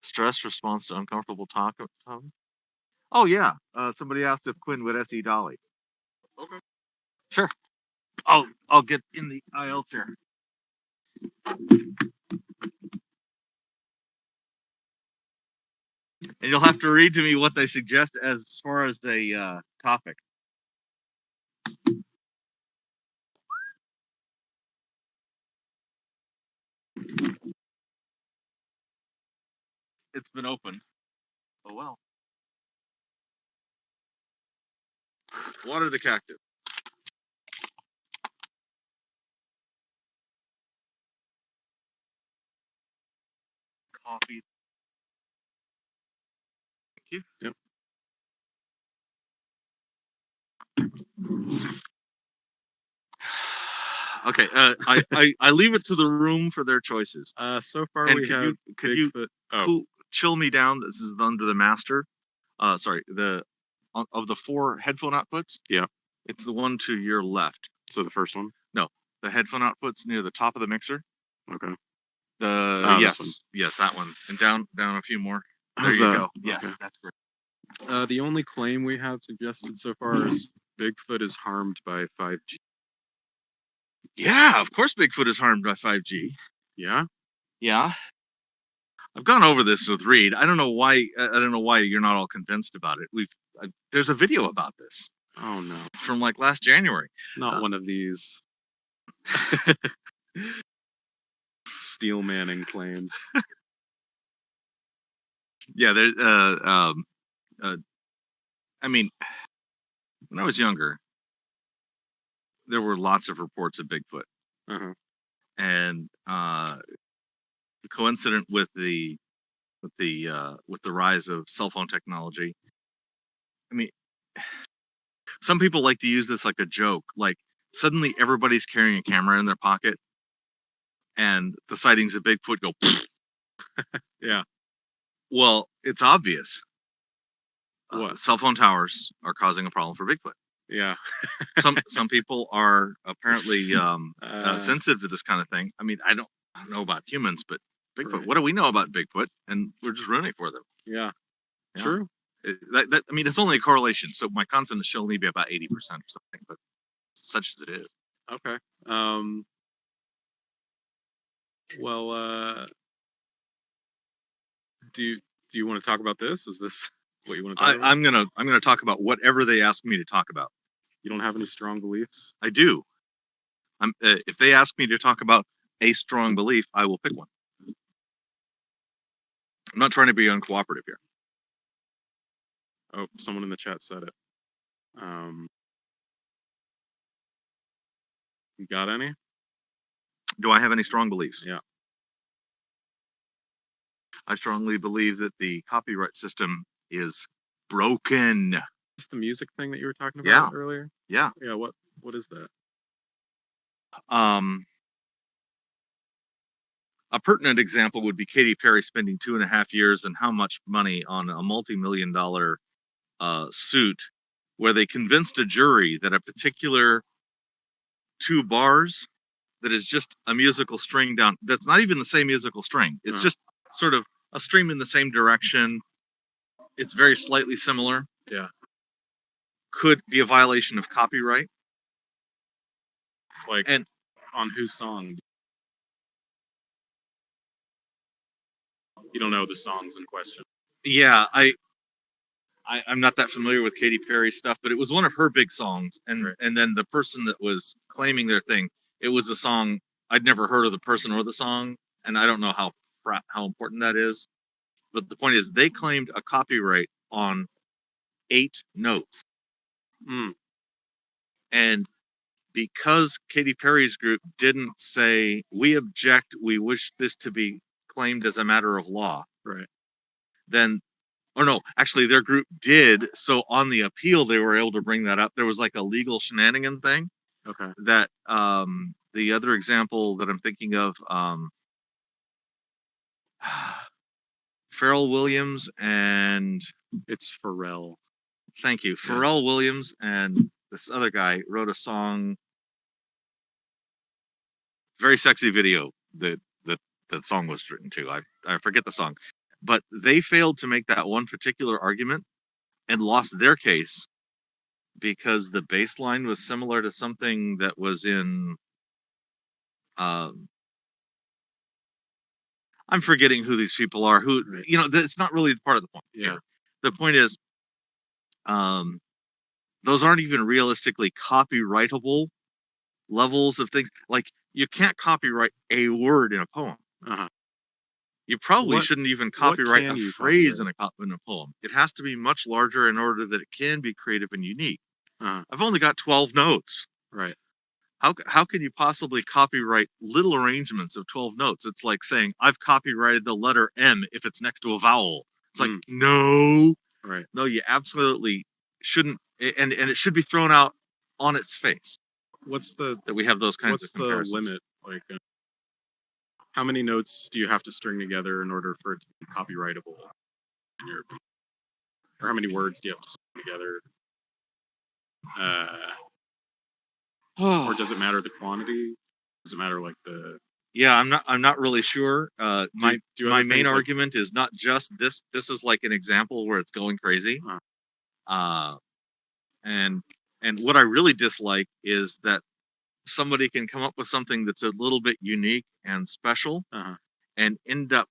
Stress response to uncomfortable talk. Oh yeah. Somebody asked if Quinn would SE Dali. Okay. Sure. I'll get in the IL chair. And you'll have to read to me what they suggest as far as a topic. It's been opened. Oh well. Water the cactus. Coffee. Thank you. Yep. Okay, I leave it to the room for their choices. So far And we have could you chill me down? This is under the master. Sorry, of the 4 headphone outputs. Yeah. It's the one to your left. So the first one? No, the headphone outputs near the top of the mixer. Okay. Yes, that one, and down a few more. There you go. Yes, okay. That's great. The only claim we have suggested so far is Bigfoot is harmed by 5G. Yeah, of course Bigfoot is harmed by 5G. Yeah? Yeah. I've gone over this with Reed. I don't know why you're not all convinced about it. There's a video about this. Oh no. From like last January. Not one of these steel manning claims. Yeah, there's I mean, when I was younger, there were lots of reports of Bigfoot. Uh-huh. And coincident with the rise of cell phone technology. I mean, some people like to use this like a joke, like suddenly everybody's carrying a camera in their pocket and the sightings of Bigfoot go Yeah. Well, it's obvious. What? Cell phone towers are causing a problem for Bigfoot. Yeah. Some people are apparently sensitive to this kind of thing. I mean, I don't know about humans, but Bigfoot. Right. What do we know about Bigfoot? And we're just ruining it for them. Yeah. True. I mean, it's only a correlation, so my confidence should only be about 80% or something, but such as it is. Okay. Well, do you want to talk about this? Is this what you want to talk about? I'm gonna talk about whatever they ask me to talk about. You don't have any strong beliefs? I do. If they ask me to talk about a strong belief, I will pick one. I'm not trying to be uncooperative here. Oh, someone in the chat said it. You got any? Do I have any strong beliefs? Yeah. I strongly believe that the copyright system is broken. Is this the music thing that you were talking about earlier? Yeah. Yeah, what is that? A pertinent example would be Katy Perry spending 2.5 years and how much money on a multi-million-dollar suit where they convinced a jury that a particular 2 bars that is just a musical string down, that's not even the same musical string. It's just sort of a stream in the same direction. It's very slightly similar. Yeah. Could be a violation of copyright. Like, and on whose song? You don't know the songs in question. Yeah, I'm not that familiar with Katy Perry stuff, but it was one of her big songs, and then the person that was claiming their thing, it was a song I'd never heard of the person or the song, and I don't know how important that is. But the point is, they claimed a copyright on 8 notes. And because Katy Perry's group didn't say, we object, we wish this to be claimed as a matter of law. Right. Then, or no, actually their group did. So on the appeal, they were able to bring that up. There was like a legal shenanigan thing. Okay. That, the other example that I'm thinking of, Pharrell Williams and... It's Pharrell. Thank you. Yeah. Pharrell Williams and this other guy wrote a song. Very sexy video that song was written to. I forget the song. But they failed to make that one particular argument and lost their case because the baseline was similar to something that was in, I'm forgetting who these people are. Who, it's not really part of the point. Yeah. Here. The point is, those aren't even realistically copyrightable levels of things. Like, you can't copyright a word in a poem. Uh-huh. You probably What- shouldn't even what copyright can a you phrase in a poem. It has to be much larger in order that it can be creative and unique. Uh-huh. I've only got 12 notes. Right. How can you possibly copyright little arrangements of 12 notes? It's like saying, I've copyrighted the letter M if it's next to a vowel. It's like, no. Right. No, you absolutely shouldn't. And it should be thrown out on its face. That we have those kinds of comparisons. What's the limit? Like, how many notes do you have to string together in order for it to be copyrightable? Or how many words do you have to string together? Or does it matter the quantity? Does it matter like the? Yeah, I'm not really sure. My main argument is not just this. This is like an example where it's going crazy. And what I really dislike is that somebody can come up with something that's a little bit unique and special, and end up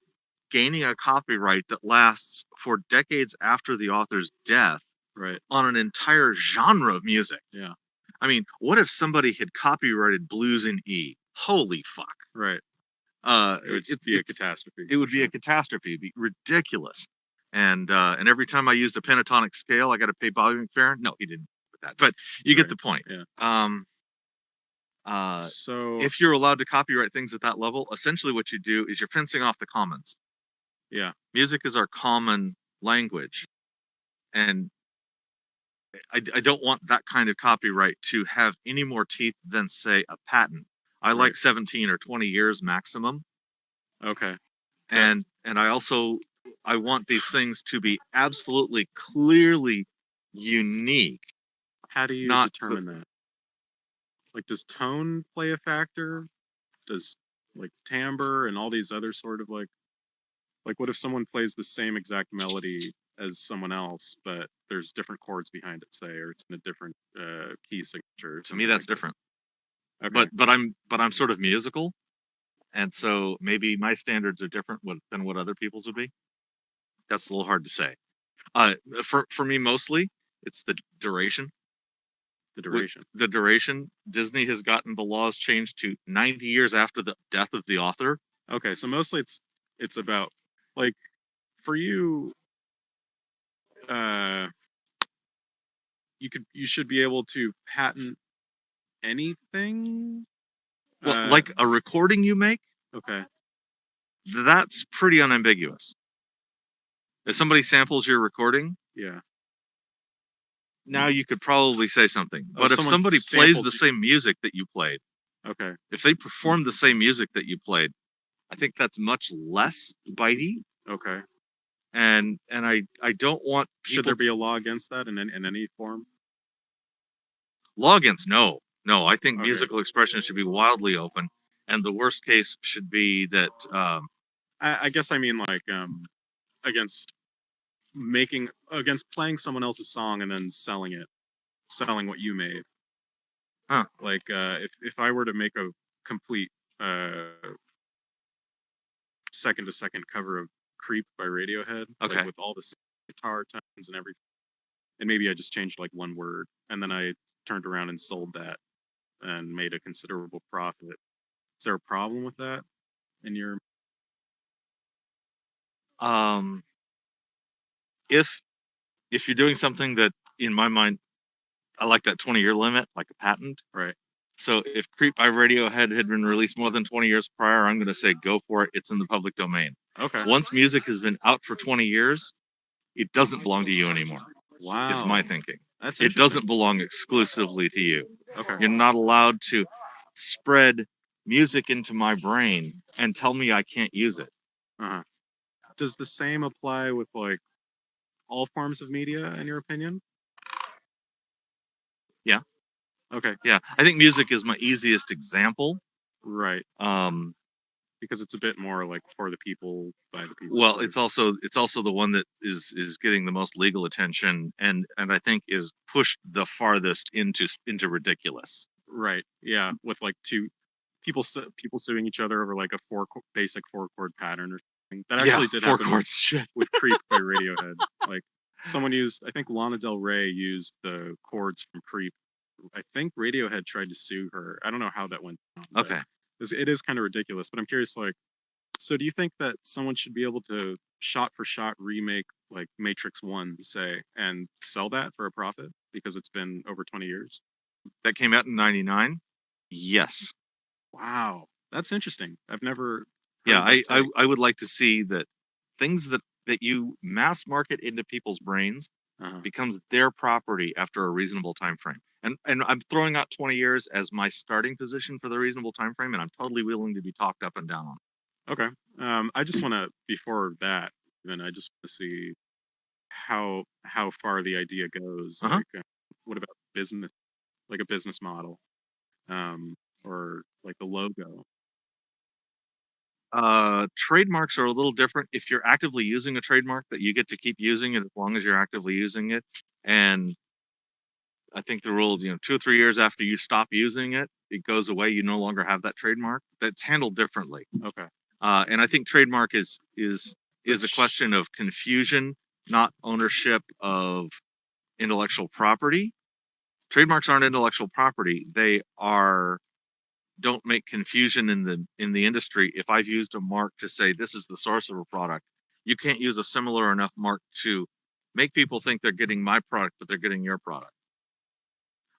gaining a copyright that lasts for decades after the author's death, right, on an entire genre of music. Yeah. I mean, what if somebody had copyrighted blues in E? Holy fuck. Right. It would be a catastrophe. It would be a catastrophe. It'd be ridiculous. And every time I used a pentatonic scale, I got to pay Bobby McFerrin. No, he didn't do that. But you get the point. Yeah. So if you're allowed to copyright things at that level, essentially what you do is you're fencing off the commons. Yeah. Music is our common language. And I don't want that kind of copyright to have any more teeth than, say, a patent. I like 17 or 20 years maximum. Okay. And I want these things to be absolutely clearly unique. How do you determine that? Like, does tone play a factor? Does like timbre and all these other sort of like what if someone plays the same exact melody as someone else, but there's different chords behind it, say, or it's in a different key signature? To me, that's different. Okay. But I'm sort of musical, and so maybe my standards are different than what other people's would be. That's a little hard to say. For me, mostly it's the duration. The duration. Disney has gotten the laws changed to 90 years after the death of the author. Okay, so mostly it's about, like, for you, you should be able to patent anything. Well, like a recording you make. Okay. That's pretty unambiguous. If somebody samples your recording, yeah. Now you could probably say something. But if somebody plays the same music that you played, okay, if they perform the same music that you played, I think that's much less bitey. Okay. And I don't want people... Should there be a law against that in any form? Law against? No. I think musical expression should be wildly open, and the worst case should be that. I guess I mean like against playing someone else's song and then selling what you made. Huh. Like if I were to make a complete second to second cover of Creep by Radiohead, like, with all the guitar tones and everything, and maybe I just changed like one word, and then I turned around and sold that and made a considerable profit. Is there a problem with that in your? If you're doing something that, in my mind, I like that 20-year limit, like a patent. Right. So if Creep by Radiohead had been released more than 20 years prior, I'm going to say go for it. It's in the public domain. Okay. Once music has been out for 20 years, it doesn't belong to you anymore. Wow. Is my thinking. That's it doesn't belong exclusively to you. Okay. You're not allowed to spread music into my brain and tell me I can't use it. Does the same apply with like all forms of media, in your opinion? Yeah. Okay. Yeah. I think music is my easiest example. Right. because it's a bit more like for the people, by the people. Well, sort it's also the one that is getting the most legal attention, and I think is pushed the farthest into ridiculous. Right. Yeah. With like people suing each other over like a basic 4-chord pattern or something. That actually did four happen chords. Shit. with Creep by Radiohead. Like someone used, I think Lana Del Rey used the chords from Creep. I think Radiohead tried to sue her. I don't know how that went down. But Okay. it is kind of ridiculous. But I'm curious, like, so do you think that someone should be able to shot for shot remake like Matrix 1, say, and sell that for a profit because it's been over 20 years? That came out in '99. Yes. Wow, that's interesting. I've never. Yeah, heard that take. I would like to see that things that you mass market into people's brains Uh-huh. becomes their property after a reasonable time frame. And I'm throwing out 20 years as my starting position for the reasonable time frame, and I'm totally willing to be talked up and down on. Okay. I just want to before that, then I just want to see how far the idea goes. Uh-huh. Like, what about business, like a business model, or like the logo? Trademarks are a little different. If you're actively using a trademark, that you get to keep using it as long as you're actively using it. And I think the rules, 2 or 3 years after you stop using it, it goes away. You no longer have that trademark. That's handled differently. Okay. And I think trademark is a question of confusion, not ownership of intellectual property. Trademarks aren't intellectual property. They are. Don't make confusion in the industry. If I've used a mark to say this is the source of a product, you can't use a similar enough mark to make people think they're getting my product, but they're getting your product.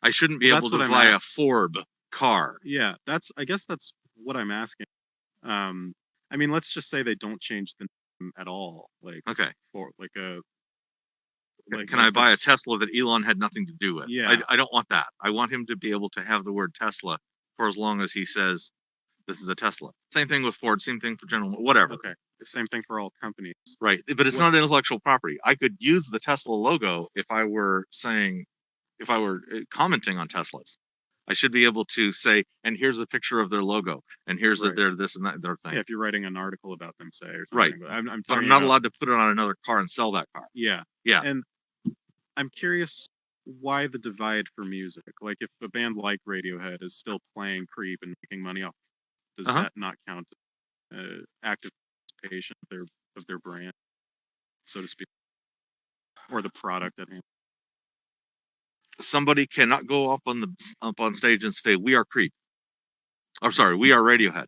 I shouldn't be Well, able that's what to I'm buy at. a Ford car. Yeah, I guess that's what I'm asking. I mean, let's just say they don't change the name at all, like Okay. for like a Can I buy a this. Tesla that Elon had nothing to do with? Yeah. I don't want that. I want him to be able to have the word Tesla for as long as he says this is a Tesla. Same thing with Ford, same thing for General, whatever. Okay. The same thing for all companies. Right. But it's not intellectual property. I could use the Tesla logo if I were commenting on Teslas. I should be able to say, and here's a picture of their logo, and here's Right. their this and that their thing. Yeah, if you're writing an article about them, say, or something. Right. But I'm But I'm talking not about, allowed to put it on another car and sell that car. Yeah. Yeah. And I'm curious why the divide for music. Like, if a band like Radiohead is still playing Creep and making money off, does that not count active participation of their brand, so to speak, or the product at hand? Somebody cannot go up on stage and say, "We are Creep." Or sorry, we are Radiohead.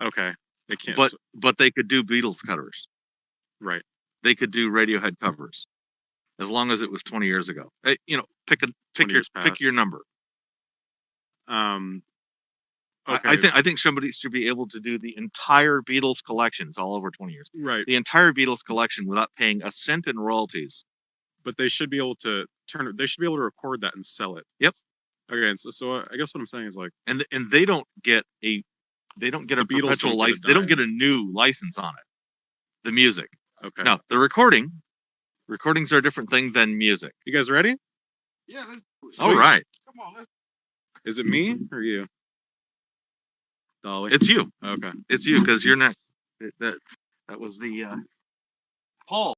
Okay, they can't. But they could do Beatles covers. Right. They could do Radiohead covers, as long as it was 20 years ago. Pick your number. Okay. I think somebody should be able to do the entire Beatles collection. It's all over 20 years. Right. The entire Beatles collection without paying a cent in royalties. But they should be able to they should be able to record that and sell it. Yep. Okay, and so I guess what I'm saying is, like, And they don't get a Beatles perpetual don't get a license. They don't dime. get a new license on it. The music. Okay. Now, the recordings are a different thing than music. You guys ready? Yeah. All right. Come on. Is it me or you? Dali? It's you. Okay. It's you because you're next. That was the Paul.